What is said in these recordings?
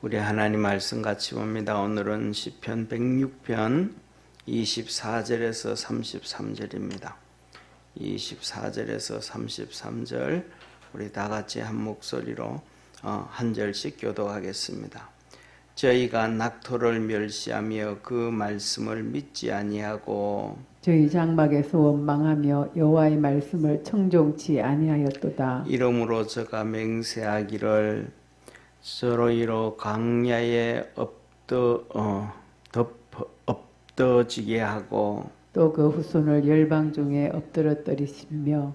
우리 하나님 말씀 같이 봅니다. 오늘은 시편 106편 24절에서 33절입니다. 24절에서 33절 우리 다 같이 한 목소리로 한 절씩 교독하겠습니다. 저희가 낙토를 멸시하며 그 말씀을 믿지 아니하고 저희 장막에서 원망하며 여호와의 말씀을 청종치 아니하였도다. 이러므로 저가 맹세하기를 서로이로 광야에 엎드지게 하고 또 그 후손을 열방 중에 엎드러뜨리시며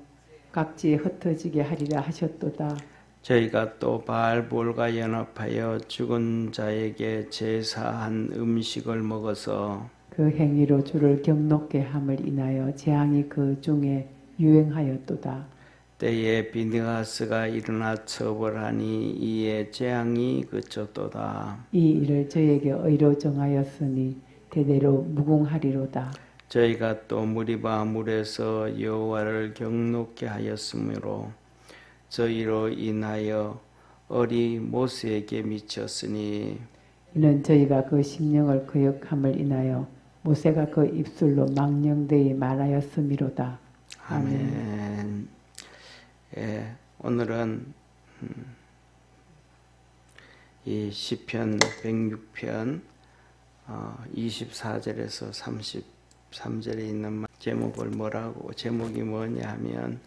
각지에 흩어지게 하리라 하셨도다. 저희가 또 바알볼과 연합하여 죽은 자에게 제사한 음식을 먹어서 그 행위로 주를 경노케 함을 인하여 재앙이 그 중에 유행하였도다. 때에 비느하스가 일어나 처벌하니 이에 재앙이 그쳤도다. 이 일을 저에게 의로 정하였으니 대대로 무궁하리로다. 저희가 또 무리바 물에서 여호와를 경노케 하였으므로 저희로 인하여 얼이 모세에게 미쳤으니 이는 저희가 그 심령을 거역함을 인하여 모세가 그 입술로 망령되이 말하였음이로다. 아멘. 예, 오늘은 이 시편 106편 24절에서 33절에 있는 제목이 뭐냐 하면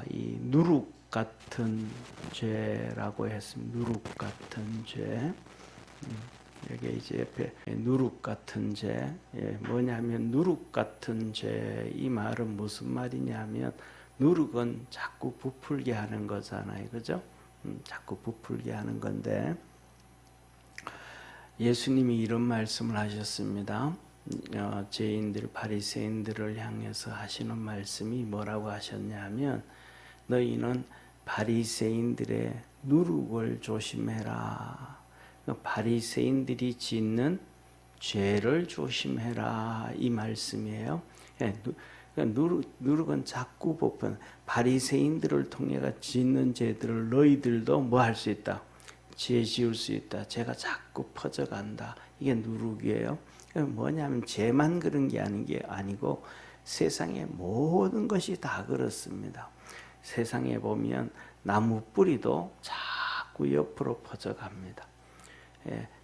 이 누룩 같은 죄라고 했습니다. 누룩 같은 죄. 여기 이제 옆에 누룩 같은 죄. 뭐냐면 누룩 같은 죄. 이 말은 무슨 말이냐면 누룩은 자꾸 부풀게 하는 거잖아요. 그죠? 자꾸 부풀게 하는 건데 예수님이 이런 말씀을 하셨습니다. 죄인들, 바리새인들을 향해서 하시는 말씀이 뭐라고 하셨냐면 너희는 바리새인들의 누룩을 조심해라. 바리새인들이 짓는 죄를 조심해라. 이 말씀이에요. 누룩은 자꾸 부푼 바리새인들을 통해 짓는 죄들을 너희들도 뭐 할 수 있다? 죄 지을 수 있다. 죄가 자꾸 퍼져간다. 이게 누룩이에요. 뭐냐면 죄만 그런 게 아니고 세상의 모든 것이 다 그렇습니다. 세상에 보면 나무 뿌리도 자꾸 옆으로 퍼져갑니다.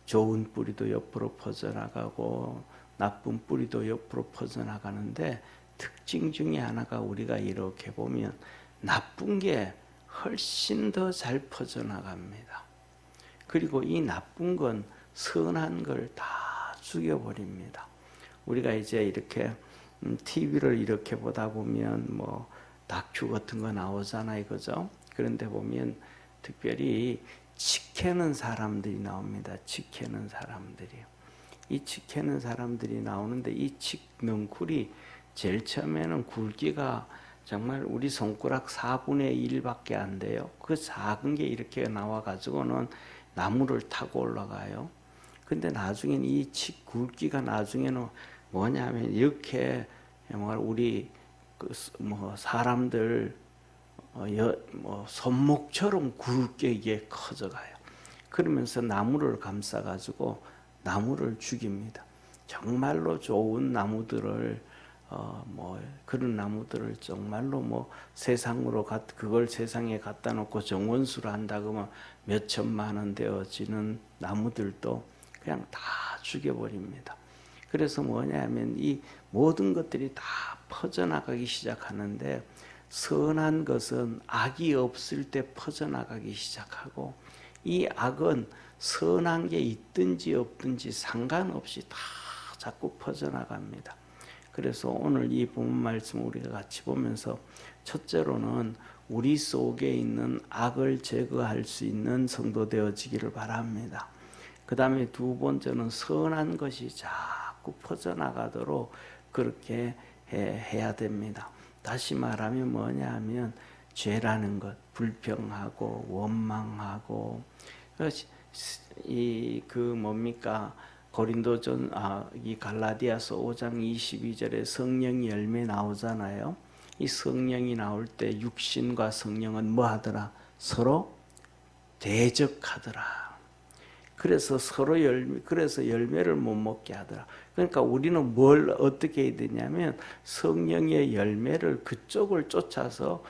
좋은 뿌리도 옆으로 퍼져나가고 나쁜 뿌리도 옆으로 퍼져나가는데 특징 중에 하나가 우리가 이렇게 보면 나쁜 게 훨씬 더 잘 퍼져나갑니다. 그리고 이 나쁜 건 선한 걸 다 죽여버립니다. 우리가 이제 이렇게 TV를 이렇게 보다 보면 뭐 다큐 같은 거 나오잖아요. 그죠? 그런데 보면 특별히 치 캐는 사람들이 나옵니다. 치 캐는 사람들이요. 이 치 캐는 사람들이 나오는데 이 치 넝쿨이 제일 처음에는 굵기가 정말 우리 손가락 4분의 1밖에 안 돼요. 그 작은 게 이렇게 나와가지고는 나무를 타고 올라가요. 근데 나중에는 이 굵기가 나중에는 뭐냐면 이렇게 우리 사람들 손목처럼 굵게 이게 커져가요. 그러면서 나무를 감싸가지고 나무를 죽입니다. 정말로 좋은 나무들을 그런 나무들을 정말로 그걸 세상에 갖다 놓고 정원수로 한다 그러면 몇 천만 원 되어지는 나무들도 그냥 다 죽여버립니다. 그래서 뭐냐면 이 모든 것들이 다 퍼져나가기 시작하는데 선한 것은 악이 없을 때 퍼져나가기 시작하고 이 악은 선한 게 있든지 없든지 상관없이 다 자꾸 퍼져나갑니다. 그래서 오늘 이 본문 말씀 우리가 같이 보면서 첫째로는 우리 속에 있는 악을 제거할 수 있는 성도 되어지기를 바랍니다. 그 다음에 두 번째는 선한 것이 자꾸 퍼져나가도록 그렇게 해야 됩니다. 다시 말하면 뭐냐 하면 죄라는 것, 불평하고 원망하고 이 갈라디아서 5장 22절에 성령의 열매 나오잖아요. 이 성령이 나올 때 육신과 성령은 뭐 하더라? 서로 대적하더라. 그래서 서로 그래서 열매를 못 먹게 하더라. 그러니까 우리는 뭘 어떻게 해야 되냐면 성령의 열매를 그쪽을 쫓아서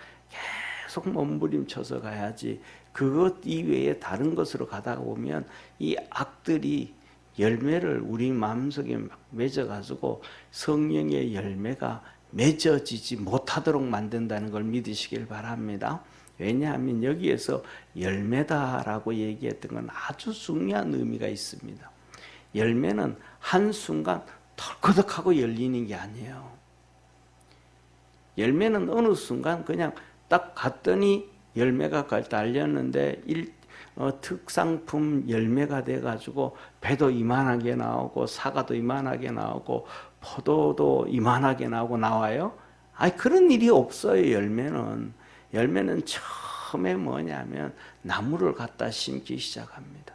계속 몸부림쳐서 가야지. 그것 이외에 다른 것으로 가다가 보면 이 악들이 열매를 우리 마음속에 맺어가지고 성령의 열매가 맺어지지 못하도록 만든다는 걸 믿으시길 바랍니다. 왜냐하면 여기에서 열매다라고 얘기했던 건 아주 중요한 의미가 있습니다. 열매는 한순간 털커덕하고 열리는 게 아니에요. 열매는 어느 순간 그냥 딱 갔더니 열매가 달렸는데 특상품 열매가 돼가지고 배도 이만하게 나오고 사과도 이만하게 나오고 포도도 이만하게 나와요. 아니 그런 일이 없어요. 열매는 처음에 뭐냐면 나무를 갖다 심기 시작합니다.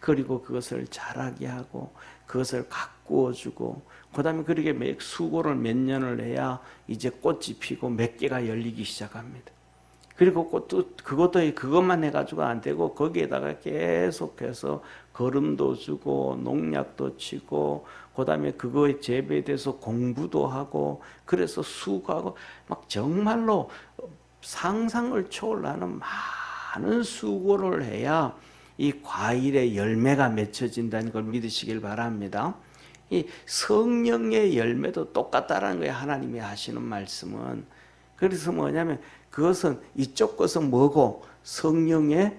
그리고 그것을 자라게 하고 그것을 가꾸어 주고 그다음에 그렇게 수고를 몇 년을 해야 이제 꽃이 피고 몇 개가 열리기 시작합니다. 그리고 그것만 해가지고 안 되고 거기에다가 계속해서 거름도 주고 농약도 치고 그다음에 그거에 재배돼서 공부도 하고 그래서 수고하고 막 정말로 상상을 초월하는 많은 수고를 해야 이 과일의 열매가 맺혀진다는 걸 믿으시길 바랍니다. 이 성령의 열매도 똑같다라는 거예요. 하나님이 하시는 말씀은. 그래서 뭐냐면 그것은 이쪽 것은 뭐고 성령의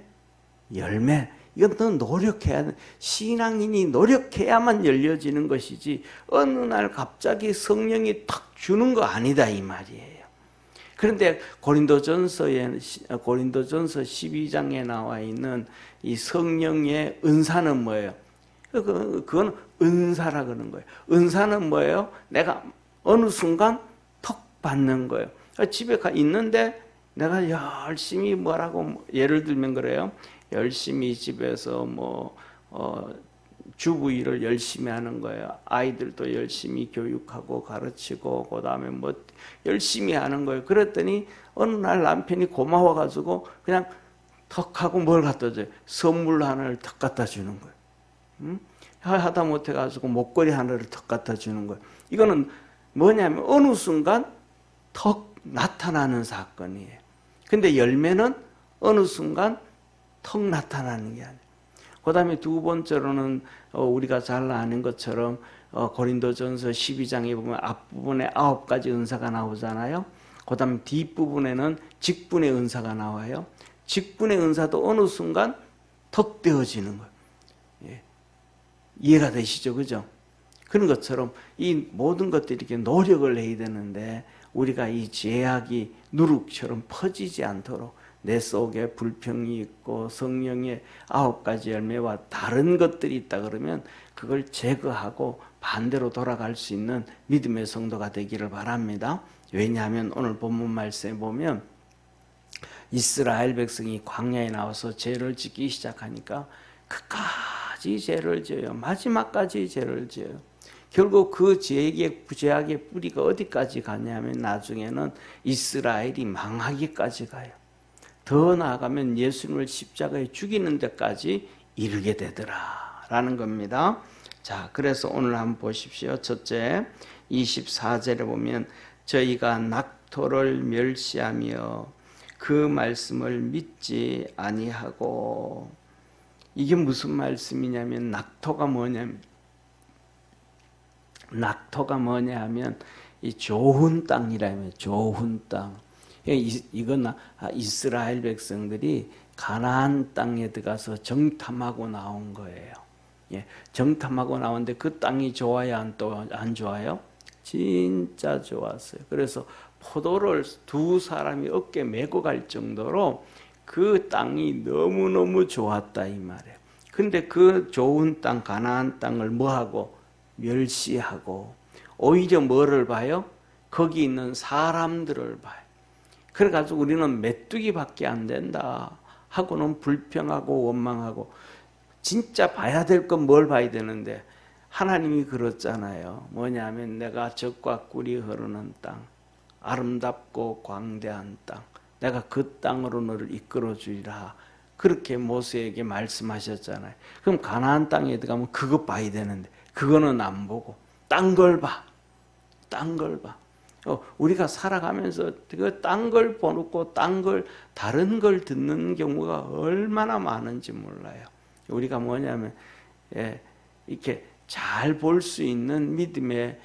열매. 이건 더 노력해야 돼. 신앙인이 노력해야만 열려지는 것이지 어느 날 갑자기 성령이 탁 주는 거 아니다 이 말이에요. 그런데 고린도전서 12장에 나와 있는 이 성령의 은사는 뭐예요? 그건 은사라 그러는 거예요. 은사는 뭐예요? 내가 어느 순간 턱 받는 거예요. 집에 있는데 내가 열심히 뭐라고 예를 들면 그래요. 열심히 집에서 주부 일을 열심히 하는 거예요. 아이들도 열심히 교육하고 가르치고 그다음에 열심히 하는 거예요. 그랬더니 어느 날 남편이 고마워가지고 그냥 턱 하고 뭘 갖다 줘요? 선물 하나를 턱 갖다 주는 거예요. 하다 못해가지고 목걸이 하나를 턱 갖다 주는 거예요. 이거는 뭐냐면 어느 순간 턱 나타나는 사건이에요. 근데 열매는 어느 순간 턱 나타나는 게 아니에요. 그 다음에 두 번째로는 우리가 잘 아는 것처럼 고린도전서 12장에 보면 앞부분에 9가지 은사가 나오잖아요. 그 다음에 뒷부분에는 직분의 은사가 나와요. 직분의 은사도 어느 순간 턱 되어지는 거예요. 예. 이해가 되시죠? 그죠? 그런 것처럼 이 모든 것들이 이렇게 노력을 해야 되는데 우리가 이 죄악이 누룩처럼 퍼지지 않도록 내 속에 불평이 있고 성령의 9가지 열매와 다른 것들이 있다 그러면 그걸 제거하고 반대로 돌아갈 수 있는 믿음의 성도가 되기를 바랍니다. 왜냐하면 오늘 본문 말씀에 보면 이스라엘 백성이 광야에 나와서 죄를 짓기 시작하니까 끝까지 죄를 지어요. 마지막까지 죄를 지어요. 결국 그 죄악의 뿌리가 어디까지 가냐면 나중에는 이스라엘이 망하기까지 가요. 더 나아가면 예수님을 십자가에 죽이는 데까지 이르게 되더라라는 겁니다. 자, 그래서 오늘 한번 보십시오. 첫째, 24절에 보면 저희가 낙토를 멸시하며 그 말씀을 믿지 아니하고, 이게 무슨 말씀이냐면 낙토가 뭐냐 하면 이 좋은 땅이라면 좋은 땅. 이건 이스라엘 백성들이 가나안 땅에 들어가서 정탐하고 나온 거예요. 예, 정탐하고 나왔는데 그 땅이 좋아요, 안 좋아요? 진짜 좋았어요. 그래서 포도를 두 사람이 어깨 메고 갈 정도로 그 땅이 너무너무 좋았다 이 말이에요. 근데 그 좋은 땅, 가나안 땅을 뭐하고? 멸시하고 오히려 뭐를 봐요? 거기 있는 사람들을 봐요. 그래가지고 우리는 메뚜기밖에 안 된다 하고는 불평하고 원망하고, 진짜 봐야 될 건 뭘 봐야 되는데 하나님이 그렇잖아요. 뭐냐면 내가 젖과 꿀이 흐르는 땅, 아름답고 광대한 땅, 내가 그 땅으로 너를 이끌어 주리라. 그렇게 모세에게 말씀하셨잖아요. 그럼 가나안 땅에 들어가면 그것 봐야 되는데 그거는 안 보고 딴 걸 봐. 딴 걸 봐. 우리가 살아가면서 그 딴 걸 보고 다른 걸 듣는 경우가 얼마나 많은지 몰라요. 우리가 뭐냐면 이렇게 잘 볼 수 있는 믿음의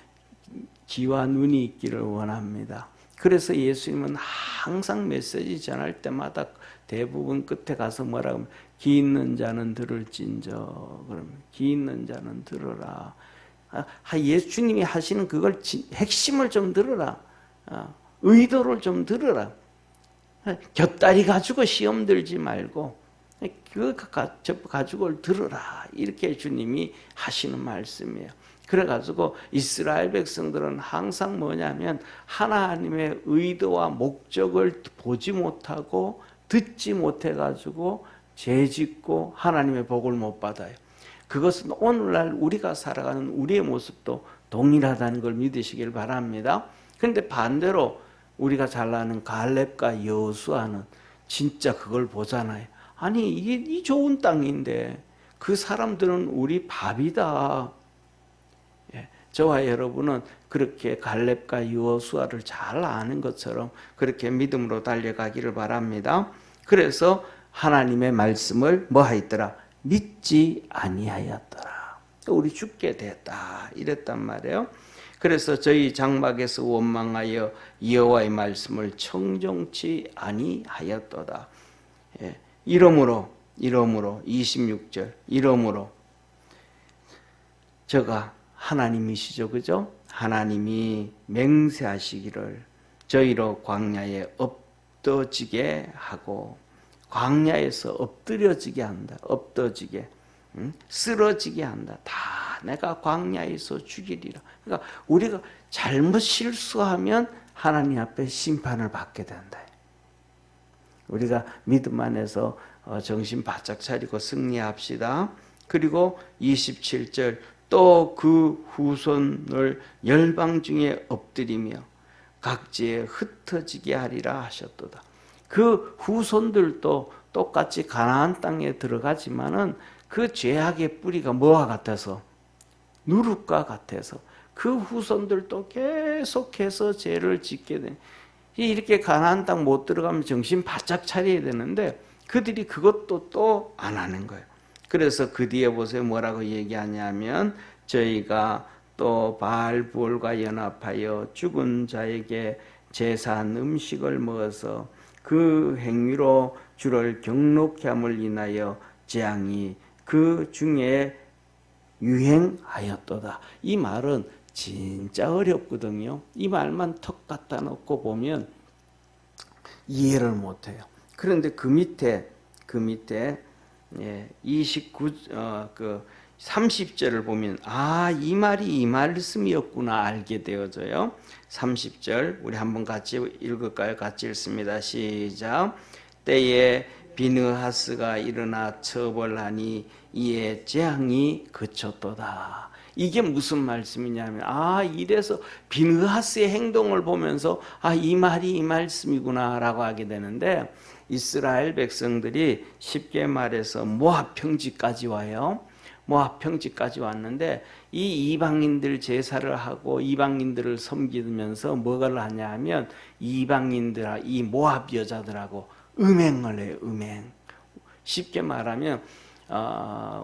귀와 눈이 있기를 원합니다. 그래서 예수님은 항상 메시지 전할 때마다 대부분 끝에 가서 뭐라고 하면 귀 있는 자는 들을진저, 그러면 귀 있는 자는 들어라. 예수님이 하시는 그걸 핵심을 좀 들어라. 의도를 좀 들어라. 곁다리 가지고 시험 들지 말고 그거 가지고 들어라. 이렇게 주님이 하시는 말씀이에요. 그래가지고 이스라엘 백성들은 항상 뭐냐면 하나님의 의도와 목적을 보지 못하고 듣지 못해가지고 죄짓고 하나님의 복을 못 받아요. 그것은 오늘날 우리가 살아가는 우리의 모습도 동일하다는 걸 믿으시길 바랍니다. 그런데 반대로 우리가 잘 아는 갈렙과 여호수아는 진짜 그걸 보잖아요. 아니 이 좋은 땅인데 그 사람들은 우리 밥이다. 저와 여러분은 그렇게 갈렙과 여호수아를 잘 아는 것처럼 그렇게 믿음으로 달려가기를 바랍니다. 그래서 하나님의 말씀을 뭐 하였더라? 믿지 아니하였더라. 우리 죽게 됐다. 이랬단 말이에요. 그래서 저희 장막에서 원망하여 여호와의 말씀을 청종치 아니하였도다. 이러므로 26절 이러므로 저가 하나님이시죠, 그죠? 하나님이 맹세하시기를 저희로 광야에 엎어지게 하고 광야에서 엎드려지게 한다. 엎어지게 쓰러지게 한다. 다 내가 광야에서 죽이리라. 그러니까 우리가 잘못 실수하면 하나님 앞에 심판을 받게 된다. 우리가 믿음 안에서 정신 바짝 차리고 승리합시다. 그리고 27절 또 그 후손을 열방 중에 엎드리며 각지에 흩어지게 하리라 하셨도다. 그 후손들도 똑같이 가나안 땅에 들어가지만은 그 죄악의 뿌리가 뭐와 같아서 누룩과 같아서 그 후손들도 계속해서 죄를 짓게 돼. 이렇게 가나안 땅 못 들어가면 정신 바짝 차려야 되는데 그들이 그것도 또 안 하는 거예요. 그래서 그 뒤에 보세요. 뭐라고 얘기하냐면 저희가 또 바알 부올과 연합하여 죽은 자에게 제사한 음식을 먹어서 그 행위로 주를 경록케 함을 인하여 재앙이 그 중에 유행하였도다. 이 말은 진짜 어렵거든요. 이 말만 턱 갖다 놓고 보면 이해를 못해요. 그런데 그 밑에 30절을 보면 이 말이 이 말씀이었구나 알게 되어져요. 30절 우리 한번 같이 읽을까요? 같이 읽습니다. 시작. 때에 비느하스가 일어나 처벌하니 이에 재앙이 그쳤도다. 이게 무슨 말씀이냐면 이래서 비느하스의 행동을 보면서 이 말이 이 말씀이구나 라고 하게 되는데 이스라엘 백성들이 쉽게 말해서 모압 평지까지 와요. 모압 평지까지 왔는데 이 이방인들 제사를 하고 이방인들을 섬기면서 뭐를 하냐 하면 이방인들 이 모압 여자들하고 음행을 해요. 음행. 쉽게 말하면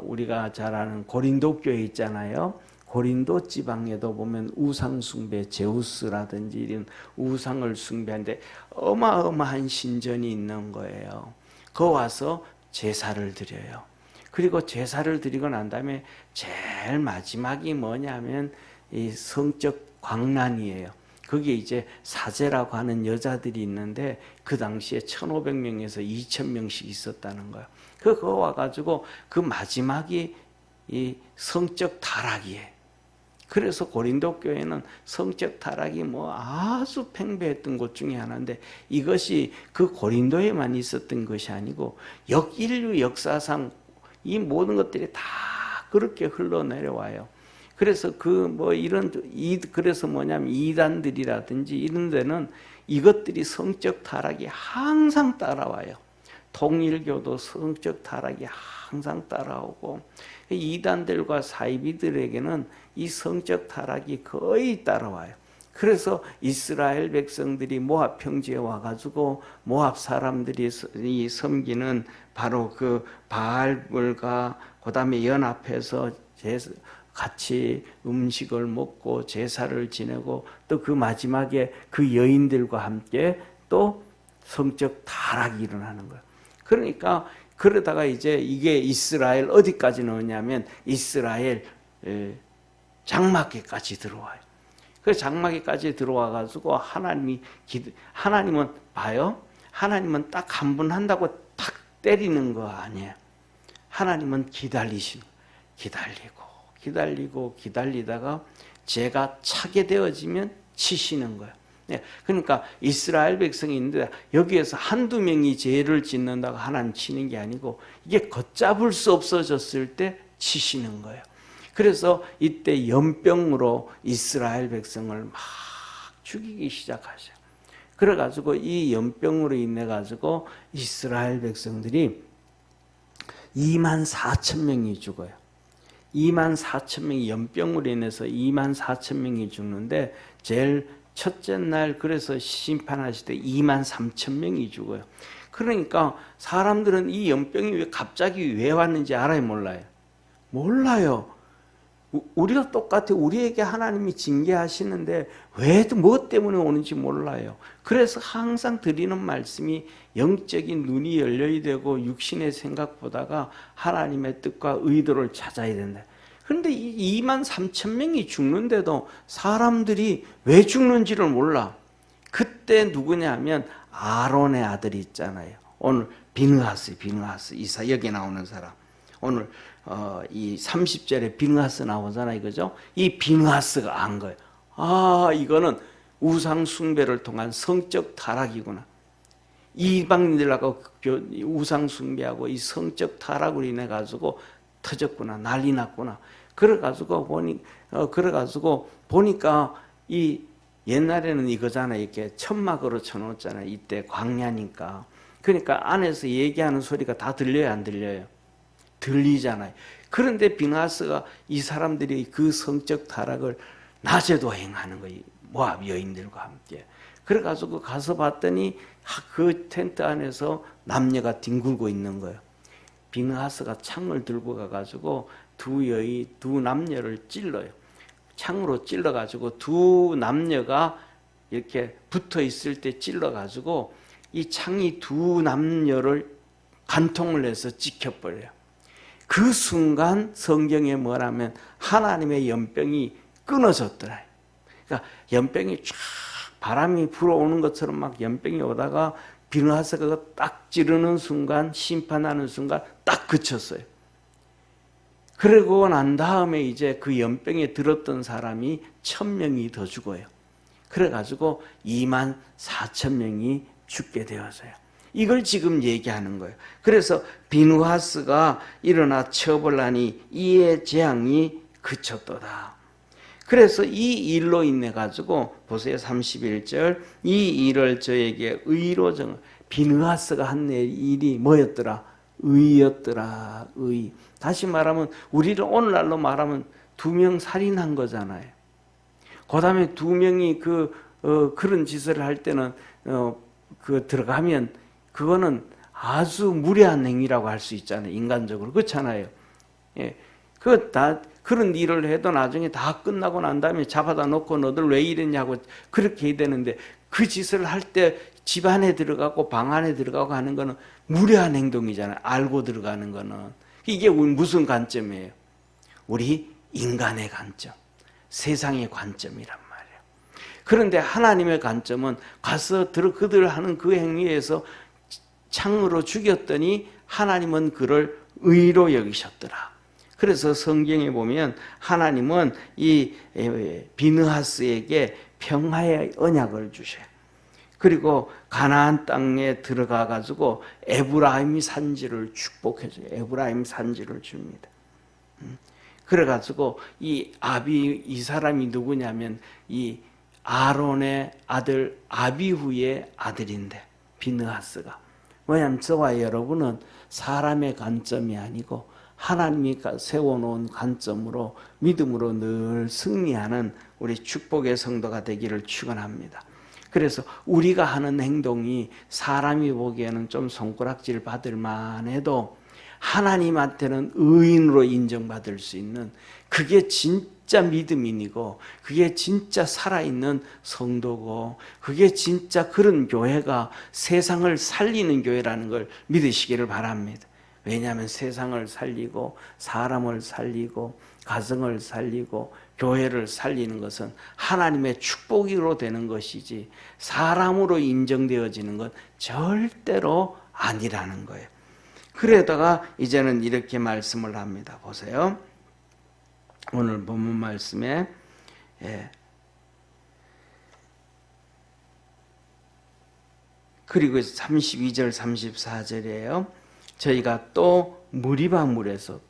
우리가 잘 아는 고린도 교회 있잖아요. 고린도 지방에도 보면 우상 숭배, 제우스라든지 이런 우상을 숭배하는데 어마어마한 신전이 있는 거예요. 거 와서 제사를 드려요. 그리고 제사를 드리고 난 다음에 제일 마지막이 뭐냐면 이 성적 광란이에요. 거기에 이제 사제라고 하는 여자들이 있는데 그 당시에 1,500명에서 2,000명씩 있었다는 거예요. 그거 와가지고 그 마지막이 이 성적 타락이에요. 그래서 고린도 교회는 성적 타락이 아주 팽배했던 곳 중에 하나인데 이것이 그 고린도에만 있었던 것이 아니고 인류 역사상 이 모든 것들이 다 그렇게 흘러내려와요. 그래서 그래서 뭐냐면 이단들이라든지 이런 데는 이것들이 성적 타락이 항상 따라와요. 통일교도 성적 타락이 항상 따라오고 이단들과 사이비들에게는 이 성적 타락이 거의 따라와요. 그래서 이스라엘 백성들이 모압 평지에 와가지고 모압 사람들이 섬기는 바로 그 바알불과 그 다음에 연합해서 같이 음식을 먹고 제사를 지내고 또 그 마지막에 그 여인들과 함께 또 성적 타락이 일어나는 거예요. 그러니까 그러다가 이제 이게 이스라엘 어디까지 넣냐면 이스라엘 장막에까지 들어와요. 그 장막에까지 들어와 가지고 하나님은 봐요. 하나님은 딱 한 번 한다고 탁 때리는 거 아니에요. 하나님은 기다리다가 죄가 차게 되어지면 치시는 거예요. 네, 그러니까 이스라엘 백성인데 여기에서 한두 명이 죄를 짓는다고 하나님 치는 게 아니고 이게 걷잡을 수 없어졌을 때 치시는 거예요. 그래서 이때 연병으로 이스라엘 백성을 막 죽이기 시작하셔요. 그래가지고 이 연병으로 인해가지고 이스라엘 백성들이 24,000명이 죽어요. 24,000명이 연병으로 인해서 24,000명이 죽는데 제일 첫째 날 그래서 심판하실 때 23,000명이 죽어요. 그러니까 사람들은 이 연병이 갑자기 왜 왔는지 알아요, 몰라요? 몰라요. 우리가 똑같아. 우리에게 하나님이 징계하시는데 왜 뭐 때문에 오는지 몰라요. 그래서 항상 드리는 말씀이 영적인 눈이 열려야 되고 육신의 생각보다가 하나님의 뜻과 의도를 찾아야 된다. 그런데 23,000명이 죽는데도 사람들이 왜 죽는지를 몰라. 그때 누구냐 하면 아론의 아들이 있잖아요. 오늘 비느하스 이사 여기 나오는 사람. 오늘 이 30절에 비느하스 나오잖아요. 그죠? 이 비느하스가 안 거예요. 아, 이거는 우상 숭배를 통한 성적 타락이구나. 이방인들하고 우상 숭배하고 이 성적 타락으로 인해 가지고 터졌구나, 난리 났구나. 그래가지고 보니까 이 옛날에는 이거잖아요. 이렇게 천막으로 쳐놓았잖아요. 이때 광야니까. 그러니까 안에서 얘기하는 소리가 다 들려요, 안 들려요? 들리잖아요. 그런데 비느하스가 이 사람들이 그 성적 타락을 낮에도 행하는 거예요. 모압 여인들과 함께. 그래가지고 가서 봤더니 그 텐트 안에서 남녀가 뒹굴고 있는 거예요. 비느하스가 창을 들고 가가지고 두 남녀를 찔러요. 창으로 찔러가지고 두 남녀가 이렇게 붙어 있을 때 찔러가지고 이 창이 두 남녀를 간통을 해서 찍혀버려요. 그 순간 성경에 뭐라면 하나님의 연병이 끊어졌더라. 그러니까 연병이 쫙 바람이 불어오는 것처럼 막 연병이 오다가 비느하스가 딱 찌르는 순간, 심판하는 순간 딱 그쳤어요. 그러고 난 다음에 이제 그 연병에 들었던 사람이 1,000명이 더 죽어요. 그래가지고 24,000명이 죽게 되었어요. 이걸 지금 얘기하는 거예요. 그래서 비느하스가 일어나 처벌하니 이의 재앙이 그쳤도다. 그래서 이 일로 인해 가지고 보세요. 31절 이 일을 저에게 의로 정. 비느하스가 한 일이 뭐였더라? 의였더라. 의. 다시 말하면 우리를 오늘날로 말하면 2명 살인한 거잖아요. 그 다음에 2명이 그런 짓을 할 때는 들어가면 그거는 아주 무례한 행위라고 할 수 있잖아요. 인간적으로. 그렇잖아요. 예. 그런 일을 해도 나중에 다 끝나고 난 다음에 잡아다 놓고 너들 왜 이랬냐고 그렇게 해야 되는데 그 짓을 할 때 집 안에 들어가고 방 안에 들어가고 하는 거는 무례한 행동이잖아요. 알고 들어가는 거는. 이게 무슨 관점이에요? 우리 인간의 관점, 세상의 관점이란 말이에요. 그런데 하나님의 관점은 가서 그들 하는 그 행위에서 창으로 죽였더니 하나님은 그를 의로 여기셨더라. 그래서 성경에 보면 하나님은 이 비느하스에게 평화의 언약을 주셔요. 그리고 가나안 땅에 들어가 가지고 에브라임 산지를 축복해줘요. 에브라임 산지를 줍니다. 그래 가지고 이 사람이 누구냐면 이 아론의 아들 아비후의 아들인데 비느하스가 뭐냐면 저와 여러분은 사람의 관점이 아니고 하나님이 세워놓은 관점으로 믿음으로 늘 승리하는 우리 축복의 성도가 되기를 축원합니다. 그래서 우리가 하는 행동이 사람이 보기에는 좀 손가락질 받을 만해도 하나님한테는 의인으로 인정받을 수 있는, 그게 진짜 믿음인이고 그게 진짜 살아있는 성도고 그게 진짜 그런 교회가 세상을 살리는 교회라는 걸 믿으시기를 바랍니다. 왜냐하면 세상을 살리고 사람을 살리고 가정을 살리고 교회를 살리는 것은 하나님의 축복으로 되는 것이지 사람으로 인정되어지는 건 절대로 아니라는 거예요. 그러다가 이제는 이렇게 말씀을 합니다. 보세요. 오늘 본문 말씀에 그리고 32절 34절이에요. 저희가 또 무리바물에서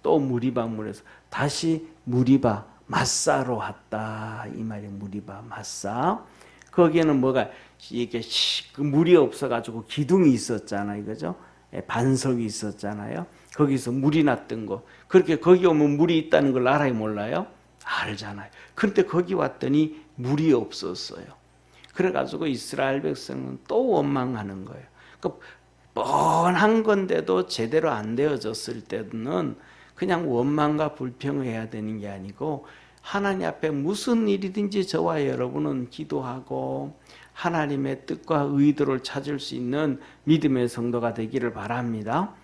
다시 무리바 마사로 왔다 이 말이에요. 무리바 마사. 거기에는 뭐가 이게 물이 없어가지고 기둥이 있었잖아요, 그죠? 반석이 있었잖아요. 거기서 물이 났던 거. 그렇게 거기 오면 물이 있다는 걸 알아요, 몰라요? 알잖아요. 그런데 거기 왔더니 물이 없었어요. 그래가지고 이스라엘 백성은 또 원망하는 거예요. 그러니까 뻔한 건데도 제대로 안 되어졌을 때는 그냥 원망과 불평을 해야 되는 게 아니고 하나님 앞에 무슨 일이든지 저와 여러분은 기도하고 하나님의 뜻과 의도를 찾을 수 있는 믿음의 성도가 되기를 바랍니다.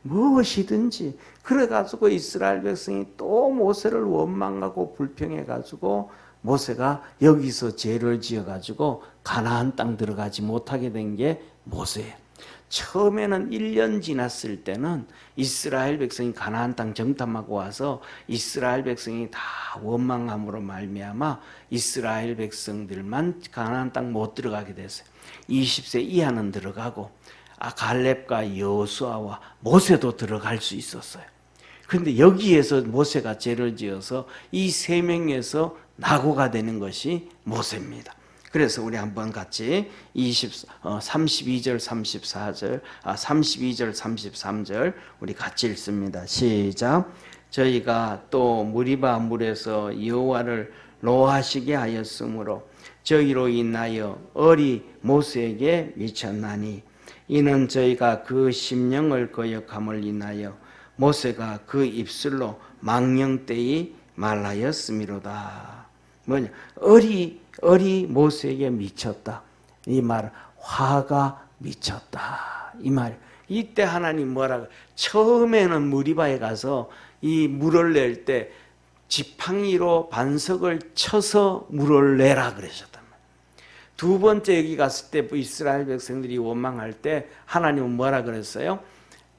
무엇이든지. 그래가지고 이스라엘 백성이 또 모세를 원망하고 불평해가지고 모세가 여기서 죄를 지어가지고 가나안 땅 들어가지 못하게 된 게 모세예요. 처음에는 1년 지났을 때는 이스라엘 백성이 가나안 땅 정탐하고 와서 이스라엘 백성이 다 원망함으로 말미암아 이스라엘 백성들만 가나안 땅 못 들어가게 됐어요. 20세 이하는 들어가고 갈렙과 여호수아와 모세도 들어갈 수 있었어요. 그런데 여기에서 모세가 죄를 지어서 이 세 명에서 낙오가 되는 것이 모세입니다. 그래서 우리 한번 같이 32절 34절 32절 33절 우리 같이 읽습니다. 시작. 저희가 또 무리바 물에서 여호와를 노하시게 하였으므로 저희로 인하여 얼이 모세에게 미쳤나니 이는 저희가 그 심령을 거역함을 인하여 모세가 그 입술로 망령되이 말하였음이로다. 뭐냐? 얼이 모세에게 미쳤다. 이 말, 화가 미쳤다. 이 말. 이때 하나님 뭐라고? 처음에는 무리바에 가서 이 물을 낼 때 지팡이로 반석을 쳐서 물을 내라 그러셨단 말이에요. 두 번째 여기 갔을 때 이스라엘 백성들이 원망할 때 하나님은 뭐라 그랬어요?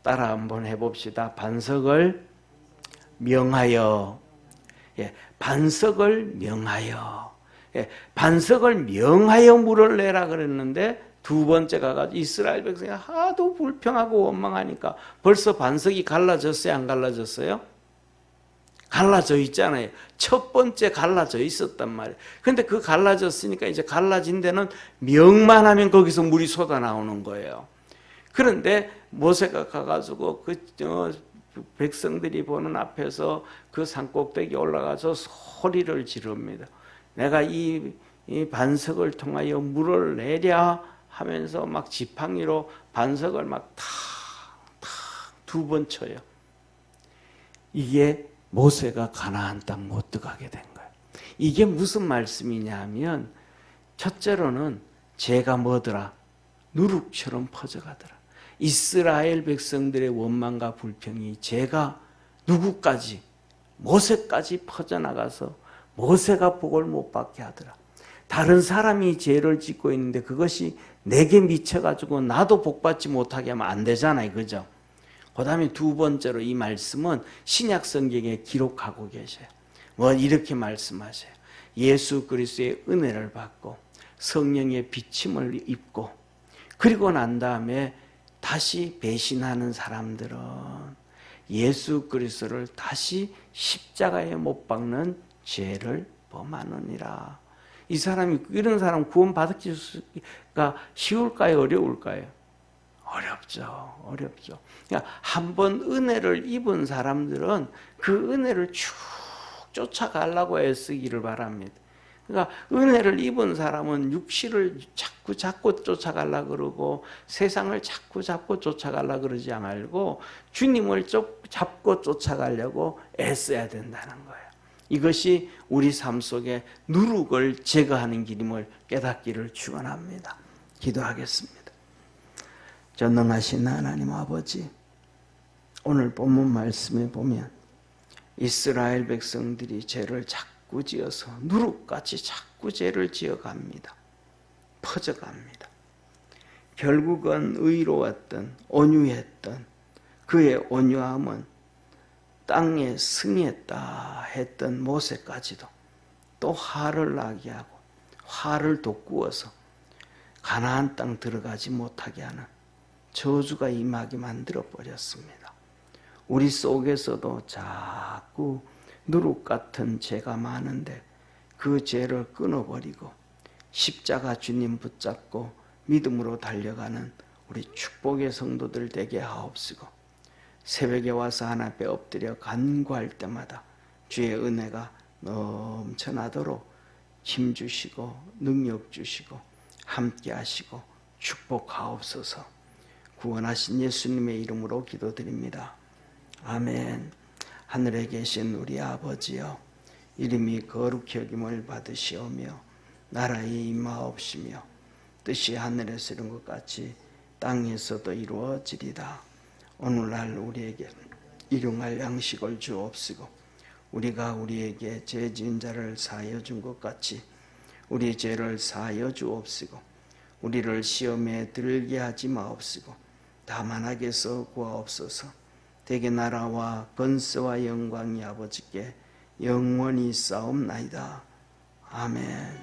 따라 한번 해봅시다. 반석을 명하여. 반석을 명하여. 반석을 명하여 물을 내라 그랬는데 두 번째 가가지고 이스라엘 백성이 하도 불평하고 원망하니까 벌써 반석이 갈라졌어요, 안 갈라졌어요? 갈라져 있잖아요. 첫 번째 갈라져 있었단 말이에요. 근데 그 갈라졌으니까 이제 갈라진 데는 명만 하면 거기서 물이 쏟아 나오는 거예요. 그런데 모세가 가가지고 백성들이 보는 앞에서 그 산꼭대기에 올라가서 소리를 지릅니다. 내가 이 반석을 통하여 물을 내랴 하면서 막 지팡이로 반석을 막 탁탁 두 번 쳐요. 이게 모세가 가나안 땅 못 들어가게 된 거예요. 이게 무슨 말씀이냐 하면 첫째로는 죄가 뭐더라? 누룩처럼 퍼져가더라. 이스라엘 백성들의 원망과 불평이 죄가 누구까지? 모세까지 퍼져나가서 모세가 복을 못 받게 하더라. 다른 사람이 죄를 짓고 있는데 그것이 내게 미쳐가지고 나도 복 받지 못하게 하면 안 되잖아요. 그죠? 그 다음에 두 번째로 이 말씀은 신약 성경에 기록하고 계셔요. 뭐 이렇게 말씀하세요. 예수 그리스도의 은혜를 받고 성령의 비침을 입고 그리고 난 다음에 다시 배신하는 사람들은 예수 그리스도를 다시 십자가에 못 박는 죄를 범하느니라. 이런 사람 구원 받기가 쉬울까요? 어려울까요? 어렵죠. 그러니까 한 번 은혜를 입은 사람들은 그 은혜를 쭉 쫓아가려고 애쓰기를 바랍니다. 그러니까 은혜를 입은 사람은 육신을 자꾸 쫓아가려고 그러고 세상을 자꾸 쫓아가려고 그러지 말고 주님을 잡고 쫓아가려고 애써야 된다는 거예요. 이것이 우리 삶 속에 누룩을 제거하는 길임을 깨닫기를 축원합니다. 기도하겠습니다. 전능하신 하나님 아버지, 오늘 본문 말씀에 보면 이스라엘 백성들이 죄를 자꾸 지어서 누룩같이 자꾸 죄를 지어갑니다. 퍼져갑니다. 결국은 의로웠던 온유했던 그의 온유함은 땅에 승했다 했던 모세까지도 또 화를 나게 하고 화를 돋구어서 가나안 땅 들어가지 못하게 하는 저주가 임하게 만들어 버렸습니다. 우리 속에서도 자꾸 누룩 같은 죄가 많은데 그 죄를 끊어버리고 십자가 주님 붙잡고 믿음으로 달려가는 우리 축복의 성도들 되게 하옵시고, 새벽에 와서 하나님 앞에 엎드려 간구할 때마다 주의 은혜가 넘쳐나도록 힘주시고 능력 주시고 함께 하시고 축복하옵소서. 구원하신 예수님의 이름으로 기도드립니다. 아멘. 하늘에 계신 우리 아버지여, 이름이 거룩히 여김을 받으시오며 나라의 임하옵시며 뜻이 하늘에서 이룬 것 같이 땅에서도 이루어지리다. 오늘날 우리에게 일용할 양식을 주옵시고, 우리가 우리에게 죄 지은 자를 사하여 준 것 같이 우리 죄를 사하여 주옵시고, 우리를 시험에 들게 하지 마옵시고 다만 악에서 구하옵소서. 대개 나라와 권세와 영광이 아버지께 영원히 싸움나이다. 아멘.